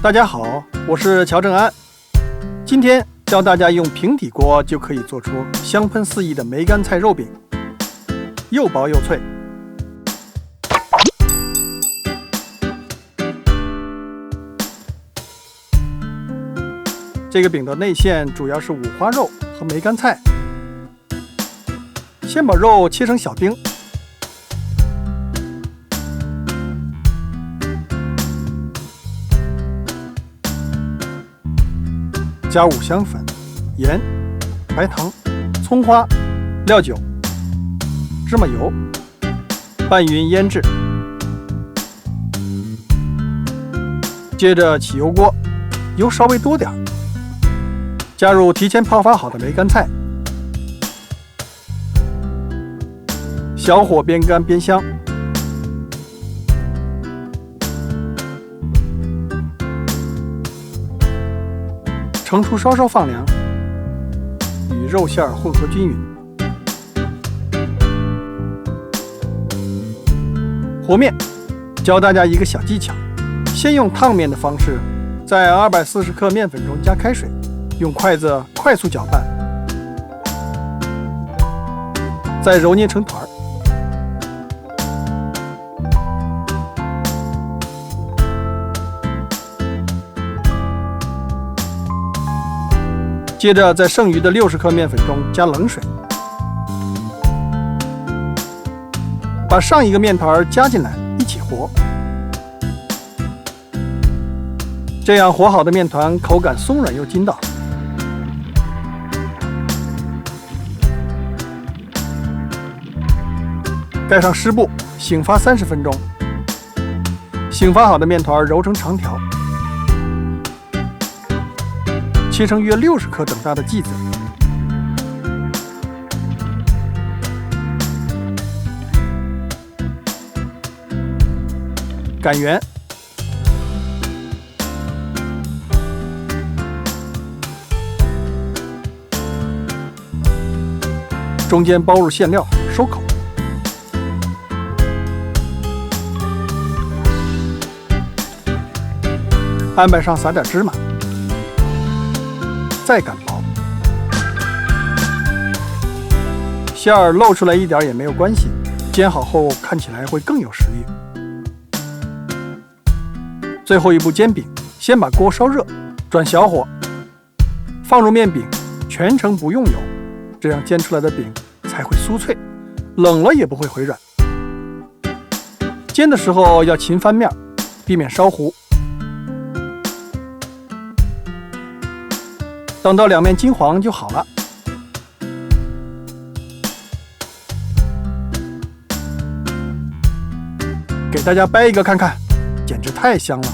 大家好，我是乔正安。今天教大家用平底锅就可以做出香喷四溢的梅干菜肉饼，又薄又脆。这个饼的内馅主要是五花肉和梅干菜。先把肉切成小丁，加五香粉、盐、白糖、葱花、料酒、芝麻油，拌匀腌制。接着起油锅，油稍微多点，加入提前泡发好的梅干菜，小火煸干煸香。盛出稍稍放凉，与肉馅混合均匀。和面，教大家一个小技巧：先用烫面的方式，在240克面粉中加开水，用筷子快速搅拌，再揉捏成团儿。接着在剩余的60克面粉中加冷水，把上一个面团加进来一起和，这样和好的面团口感松软又筋道。盖上湿布，醒发30分钟。醒发好的面团揉成长条，切成约60克等大的剂子，擀圆，中间包入馅料，收口。案板上撒点芝麻，再擀薄，馅儿露出来一点也没有关系，煎好后看起来会更有食欲。最后一步煎饼，先把锅烧热，转小火，放入面饼，全程不用油，这样煎出来的饼才会酥脆，冷了也不会回软。煎的时候要勤翻面，避免烧糊。等到两面金黄就好了。给大家掰一个看看，简直太香了。